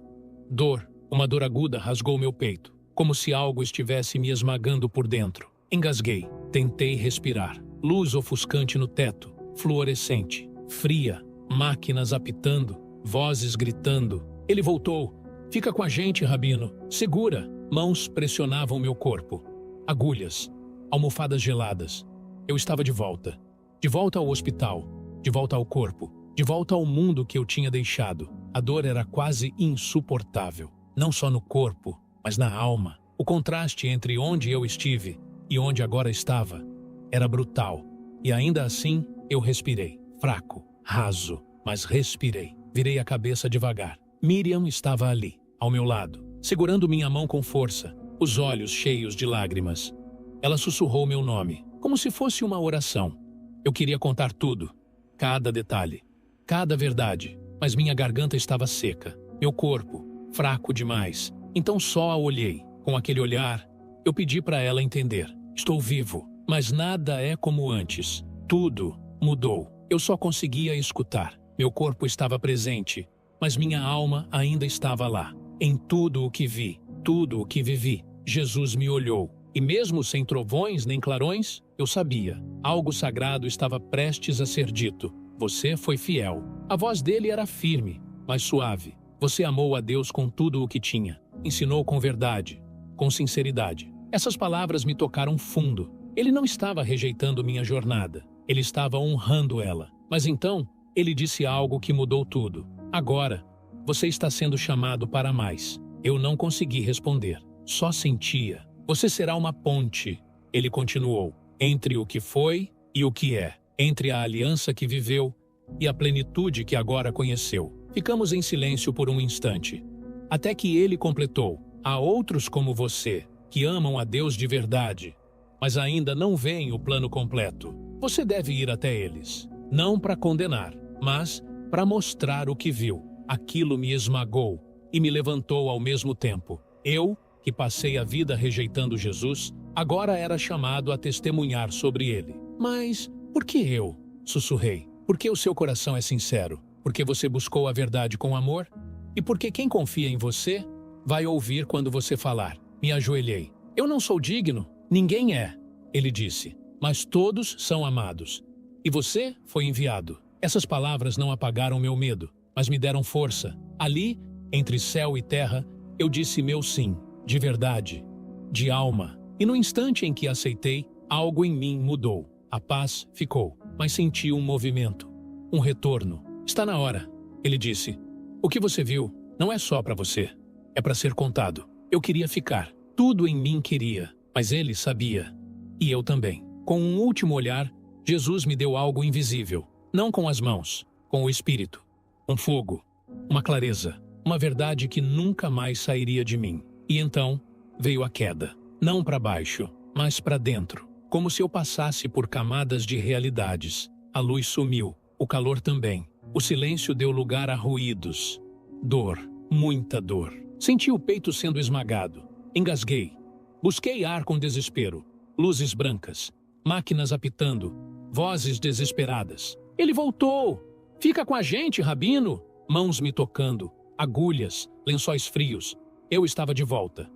Dor, uma dor aguda rasgou meu peito, como se algo estivesse me esmagando por dentro. Engasguei, tentei respirar. Luz ofuscante no teto, fluorescente, fria, máquinas apitando, vozes gritando. Ele voltou. Fica com a gente, Rabino. Segura. Mãos pressionavam meu corpo. Agulhas, almofadas geladas. Eu estava de volta. De volta ao hospital. De volta ao corpo. De volta ao mundo que eu tinha deixado. A dor era quase insuportável. Não só no corpo, mas na alma. O contraste entre onde eu estive e onde agora estava era brutal. E ainda assim, eu respirei. Fraco, raso, mas respirei. Virei a cabeça devagar. Miriam estava ali, ao meu lado, segurando minha mão com força, os olhos cheios de lágrimas. Ela sussurrou meu nome, como se fosse uma oração. Eu queria contar tudo, cada detalhe, cada verdade, mas minha garganta estava seca, meu corpo, fraco demais. Então só a olhei. Com aquele olhar, eu pedi para ela entender. Estou vivo, mas nada é como antes. Tudo mudou. Eu só conseguia escutar. Meu corpo estava presente, mas minha alma ainda estava lá. Em tudo o que vi, tudo o que vivi, Jesus me olhou. E mesmo sem trovões nem clarões, eu sabia. Algo sagrado estava prestes a ser dito. Você foi fiel. A voz dele era firme, mas suave. Você amou a Deus com tudo o que tinha. Ensinou com verdade, com sinceridade. Essas palavras me tocaram fundo. Ele não estava rejeitando minha jornada. Ele estava honrando ela. Mas então, ele disse algo que mudou tudo. Agora, você está sendo chamado para mais. Eu não consegui responder. Só sentia. Você será uma ponte, ele continuou, entre o que foi e o que é, entre a aliança que viveu e a plenitude que agora conheceu. Ficamos em silêncio por um instante, até que ele completou. Há outros como você, que amam a Deus de verdade, mas ainda não veem o plano completo. Você deve ir até eles, não para condenar, mas para mostrar o que viu. Aquilo me esmagou e me levantou ao mesmo tempo. Eu, que passei a vida rejeitando Jesus, agora era chamado a testemunhar sobre ele. Mas por que eu? Sussurrei. Porque o seu coração é sincero? Porque você buscou a verdade com amor? E porque quem confia em você vai ouvir quando você falar. Me ajoelhei. Eu não sou digno, ninguém é, ele disse, mas todos são amados. E você foi enviado. Essas palavras não apagaram meu medo, mas me deram força. Ali, entre céu e terra, eu disse meu sim, de verdade, de alma. E no instante em que aceitei, algo em mim mudou. A paz ficou, mas senti um movimento, um retorno. Está na hora, ele disse. O que você viu não é só para você, é para ser contado. Eu queria ficar, tudo em mim queria, mas ele sabia. E eu também. Com um último olhar, Jesus me deu algo invisível, não com as mãos, com o Espírito. Um fogo, uma clareza, uma verdade que nunca mais sairia de mim. E então veio a queda, não para baixo, mas para dentro, como se eu passasse por camadas de realidades. A luz sumiu, o calor também. O silêncio deu lugar a ruídos. Dor, muita dor. Senti o peito sendo esmagado. Engasguei. Busquei ar com desespero. Luzes brancas, máquinas apitando, vozes desesperadas. Ele voltou! Fica com a gente, Rabino! Mãos me tocando, agulhas, lençóis frios. Eu estava de volta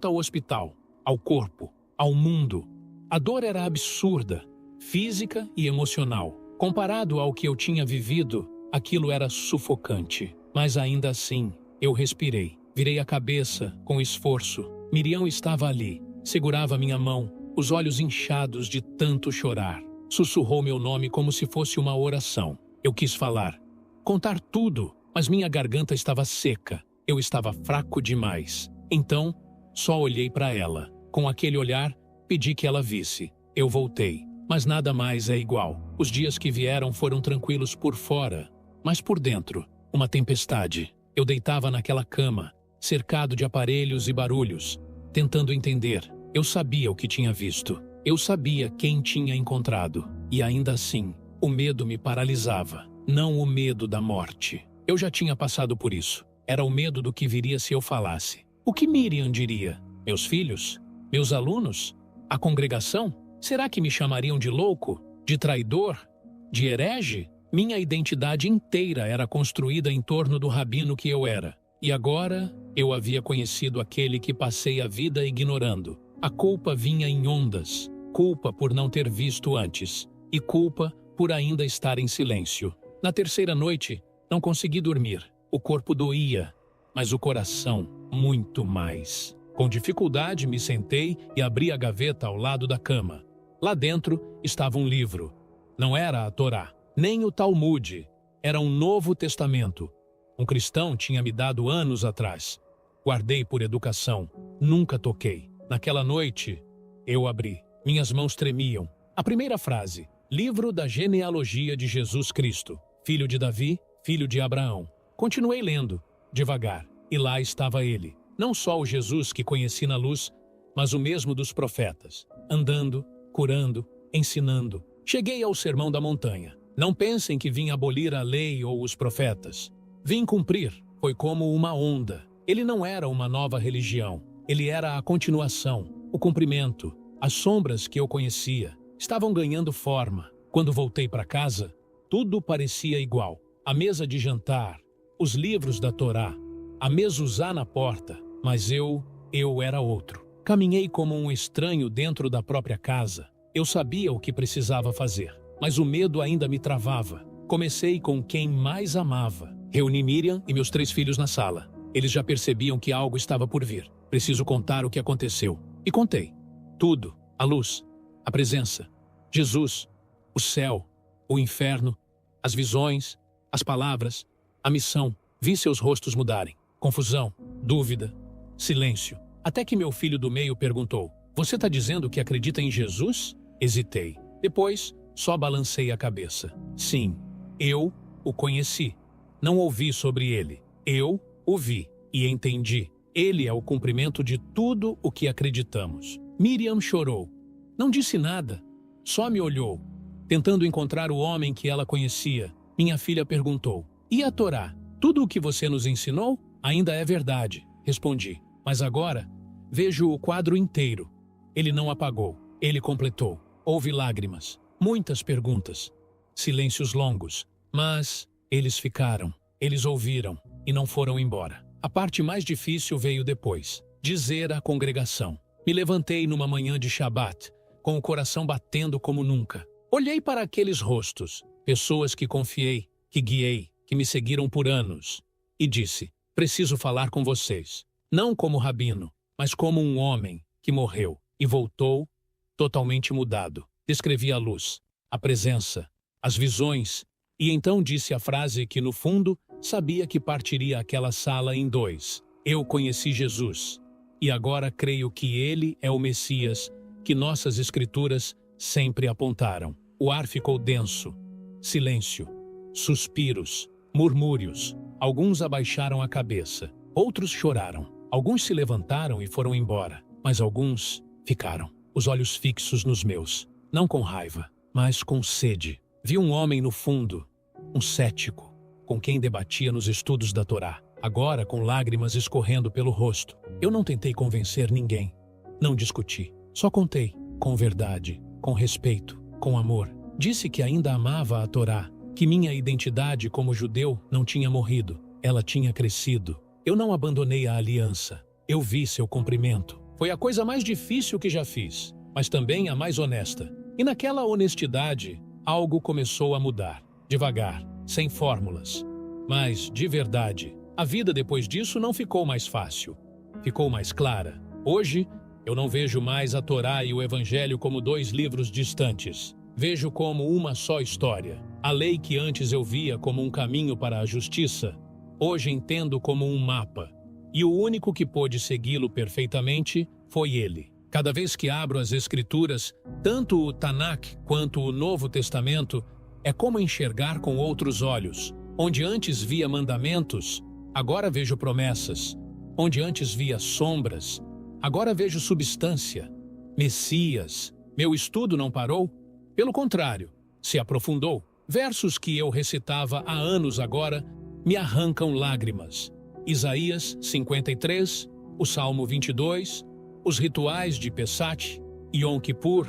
ao hospital, ao corpo, ao mundo. A dor era absurda, física e emocional. Comparado ao que eu tinha vivido, aquilo era sufocante. Mas ainda assim, eu respirei. Virei a cabeça com esforço. Miriam estava ali, segurava minha mão, os olhos inchados de tanto chorar. Sussurrou meu nome como se fosse uma oração. Eu quis falar, contar tudo, mas minha garganta estava seca. Eu estava fraco demais. Então, só olhei para ela. Com aquele olhar, pedi que ela visse. Eu voltei, mas nada mais é igual. Os dias que vieram foram tranquilos por fora, mas por dentro, uma tempestade. Eu deitava naquela cama, cercado de aparelhos e barulhos, tentando entender. Eu sabia o que tinha visto. Eu sabia quem tinha encontrado. E ainda assim, o medo me paralisava. Não o medo da morte. Eu já tinha passado por isso. Era o medo do que viria se eu falasse. O que Miriam diria? Meus filhos? Meus alunos? A congregação? Será que me chamariam de louco? De traidor? De herege? Minha identidade inteira era construída em torno do rabino que eu era. E agora, Eu havia conhecido aquele que passei a vida ignorando. A culpa vinha em ondas, culpa por não ter visto antes, e culpa por ainda estar em silêncio. Na terceira noite, não consegui dormir. O corpo doía, mas o coração muito mais. Com dificuldade, me sentei e abri a gaveta ao lado da cama. Lá dentro estava um livro. Não era a Torá, nem o Talmud. Era um Novo Testamento. Um cristão tinha me dado anos atrás. Guardei por educação. Nunca toquei. Naquela noite, eu abri. Minhas mãos tremiam. A primeira frase: Livro da genealogia de Jesus Cristo, filho de Davi, filho de Abraão. Continuei lendo, devagar, e lá estava ele. Não só o Jesus que conheci na luz, mas o mesmo dos profetas, andando, curando, ensinando. Cheguei ao Sermão da Montanha. Não pensem que vim abolir a lei ou os profetas. Vim cumprir. Foi como uma onda. Ele não era uma nova religião. Ele era a continuação, o cumprimento. As sombras que eu conhecia estavam ganhando forma. Quando voltei para casa, tudo parecia igual. A mesa de jantar, os livros da Torá, a mezuzá na porta, mas eu era outro. Caminhei como um estranho dentro da própria casa. Eu sabia o que precisava fazer, mas o medo ainda me travava. Comecei com quem mais amava. Reuni Miriam e meus 3 filhos na sala. Eles já percebiam que algo estava por vir. Preciso contar o que aconteceu. E contei. Tudo. A luz, a presença, Jesus, o céu, o inferno, as visões, as palavras, a missão. Vi seus rostos mudarem. Confusão, dúvida, silêncio. Até que meu filho do meio perguntou: Você está dizendo que acredita em Jesus? Hesitei. Depois, só balancei a cabeça. Sim, eu o conheci. Não ouvi sobre ele. Eu o vi e entendi. Ele é o cumprimento de tudo o que acreditamos. Miriam chorou. Não disse nada. Só me olhou, tentando encontrar o homem que ela conhecia. Minha filha perguntou: E a Torá? Tudo o que você nos ensinou ainda é verdade, respondi. Mas agora vejo o quadro inteiro. Ele não apagou. Ele completou. Houve lágrimas, muitas perguntas, silêncios longos. Mas eles ficaram. Eles ouviram e não foram embora. A parte mais difícil veio depois. Dizer à congregação. Me levantei numa manhã de Shabat, com o coração batendo como nunca. Olhei para aqueles rostos, pessoas que confiei, que guiei, que me seguiram por anos, e disse: Preciso falar com vocês. Não como rabino, mas como um homem que morreu e voltou totalmente mudado. Descrevi a luz, a presença, as visões, e então disse a frase que, no fundo, sabia que partiria aquela sala em 2. Eu conheci Jesus, e agora creio que ele é o Messias que nossas escrituras sempre apontaram. O ar ficou denso, silêncio, suspiros, murmúrios. Alguns abaixaram a cabeça, outros choraram. Alguns se levantaram e foram embora, mas alguns ficaram, os olhos fixos nos meus, não com raiva, mas com sede. Vi um homem no fundo, um cético, com quem debatia nos estudos da Torá, agora com lágrimas escorrendo pelo rosto. Eu não tentei convencer ninguém, não discuti, só contei, com verdade, com respeito, com amor. Disse que ainda amava a Torá, que minha identidade como judeu não tinha morrido, ela tinha crescido. Eu não abandonei a aliança, eu vi seu cumprimento. Foi a coisa mais difícil que já fiz, mas também a mais honesta. E naquela honestidade, algo começou a mudar, devagar, sem fórmulas. Mas, de verdade, a vida depois disso não ficou mais fácil, ficou mais clara. Hoje, eu não vejo mais a Torá e o Evangelho como 2 livros distantes. Vejo como uma só história. A lei que antes eu via como um caminho para a justiça, hoje entendo como um mapa. E o único que pôde segui-lo perfeitamente foi ele. Cada vez que abro as Escrituras, tanto o Tanakh quanto o Novo Testamento, é como enxergar com outros olhos. Onde antes via mandamentos, agora vejo promessas. Onde antes via sombras, agora vejo substância. Messias. Meu estudo não parou? Pelo contrário, se aprofundou. Versos que eu recitava há anos agora me arrancam lágrimas. Isaías 53, o Salmo 22, os rituais de Pessach, Yom Kippur,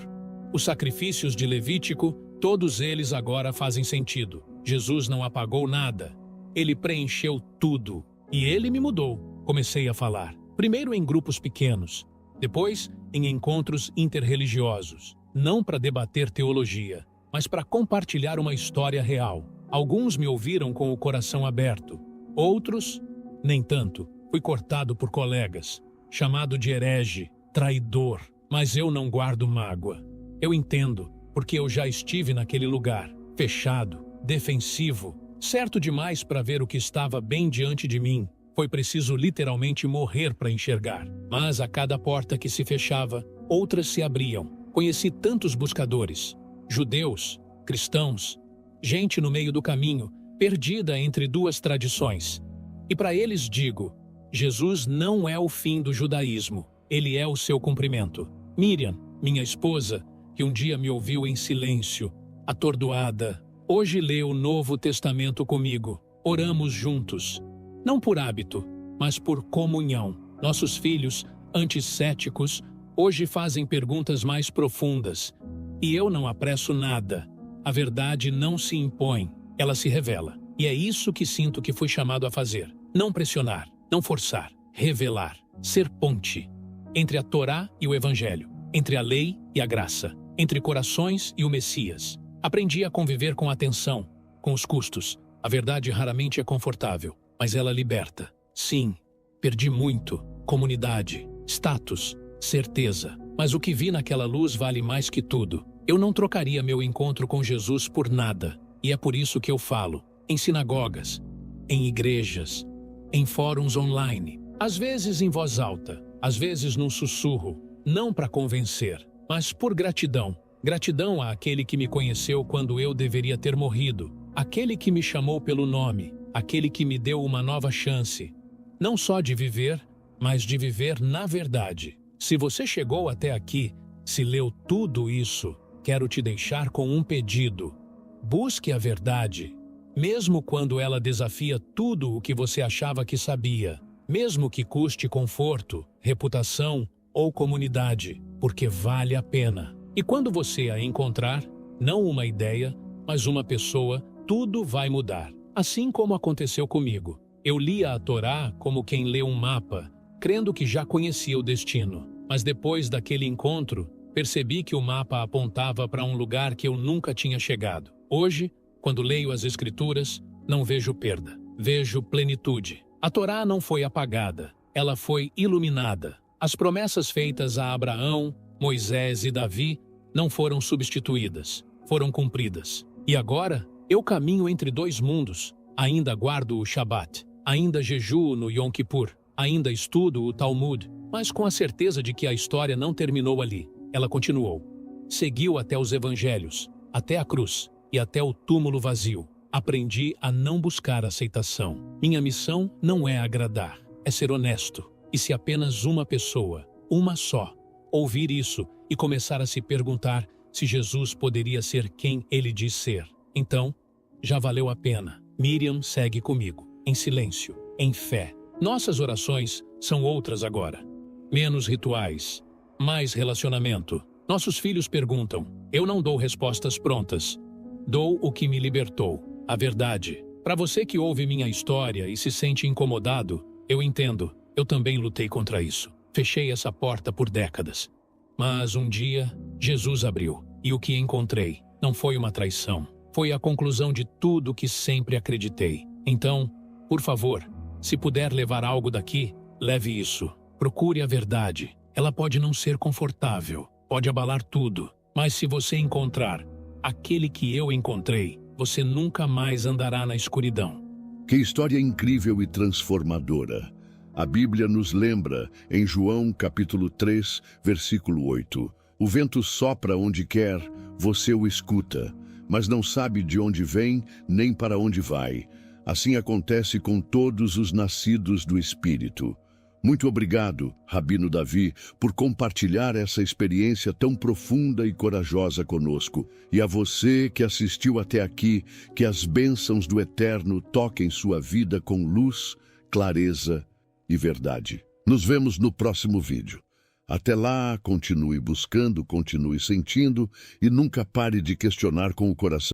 os sacrifícios de Levítico, todos eles agora fazem sentido. Jesus não apagou nada. Ele preencheu tudo. E ele me mudou. comecei a falar. Primeiro em grupos pequenos, depois em encontros interreligiosos. Não para debater teologia, mas para compartilhar uma história real. Alguns me ouviram com o coração aberto. Outros, nem tanto. Fui cortado por colegas, chamado de herege, traidor. Mas eu não guardo mágoa. Eu entendo, porque eu já estive naquele lugar, fechado, defensivo, certo demais para ver o que estava bem diante de mim. Foi preciso literalmente morrer para enxergar. Mas a cada porta que se fechava, outras se abriam. Conheci tantos buscadores, judeus, cristãos, gente no meio do caminho, perdida entre duas tradições. E para eles digo, Jesus não é o fim do judaísmo, ele é o seu cumprimento. Miriam, minha esposa, que um dia me ouviu em silêncio, atordoada, hoje lê o Novo Testamento comigo. Oramos juntos. Não por hábito, mas por comunhão. Nossos filhos, antes céticos, hoje fazem perguntas mais profundas. E eu não apresso nada. A verdade não se impõe, ela se revela. E é isso que sinto que fui chamado a fazer. Não pressionar, não forçar, revelar, ser ponte. Entre a Torá e o Evangelho, entre a lei e a graça, entre corações e o Messias. Aprendi a conviver com atenção, com os custos. A verdade raramente é confortável, mas ela liberta. Sim, perdi muito, comunidade, status, certeza. Mas o que vi naquela luz vale mais que tudo. Eu não trocaria meu encontro com Jesus por nada. E é por isso que eu falo, em sinagogas, em igrejas, em fóruns online, às vezes em voz alta, às vezes num sussurro, não para convencer, mas por gratidão. Gratidão àquele que me conheceu quando eu deveria ter morrido, aquele que me chamou pelo nome, aquele que me deu uma nova chance, não só de viver, mas de viver na verdade. Se você chegou até aqui, se leu tudo isso, quero te deixar com um pedido. Busque a verdade, mesmo quando ela desafia tudo o que você achava que sabia, mesmo que custe conforto, reputação ou comunidade, porque vale a pena. E quando você a encontrar, não uma ideia, mas uma pessoa, tudo vai mudar. Assim como aconteceu comigo. Eu lia a Torá como quem lê um mapa, crendo que já conhecia o destino. Mas depois daquele encontro, percebi que o mapa apontava para um lugar que eu nunca tinha chegado. Hoje, quando leio as Escrituras, não vejo perda, vejo plenitude. A Torá não foi apagada, ela foi iluminada. As promessas feitas a Abraão, Moisés e Davi não foram substituídas, foram cumpridas. E agora, eu caminho entre dois mundos. Ainda guardo o Shabat, ainda jejuo no Yom Kippur, ainda estudo o Talmud, mas com a certeza de que a história não terminou ali. Ela continuou. Seguiu até os evangelhos, até a cruz e até o túmulo vazio. Aprendi a não buscar aceitação. Minha missão não é agradar, é ser honesto. E se apenas uma pessoa, uma só, ouvir isso e começar a se perguntar se Jesus poderia ser quem ele diz ser, então, já valeu a pena. Miriam segue comigo, em silêncio, em fé. Nossas orações são outras agora. Menos rituais, mais relacionamento. Nossos filhos perguntam. Eu não dou respostas prontas. Dou o que me libertou, a verdade. Para você que ouve minha história e se sente incomodado, eu entendo. Eu também lutei contra isso. Fechei essa porta por décadas. Mas um dia, Jesus abriu. E o que encontrei não foi uma traição. Foi a conclusão de tudo que sempre acreditei. Então, por favor, se puder levar algo daqui, leve isso. Procure a verdade. Ela pode não ser confortável, pode abalar tudo. Mas se você encontrar aquele que eu encontrei, você nunca mais andará na escuridão. Que história incrível e transformadora. A Bíblia nos lembra, em João capítulo 3, versículo 8. O vento sopra onde quer, você o escuta, mas não sabe de onde vem nem para onde vai. Assim acontece com todos os nascidos do Espírito. Muito obrigado, Rabino Davi, por compartilhar essa experiência tão profunda e corajosa conosco. E a você que assistiu até aqui, que as bênçãos do Eterno toquem sua vida com luz, clareza e verdade. Nos vemos no próximo vídeo. Até lá, continue buscando, continue sentindo e nunca pare de questionar com o coração.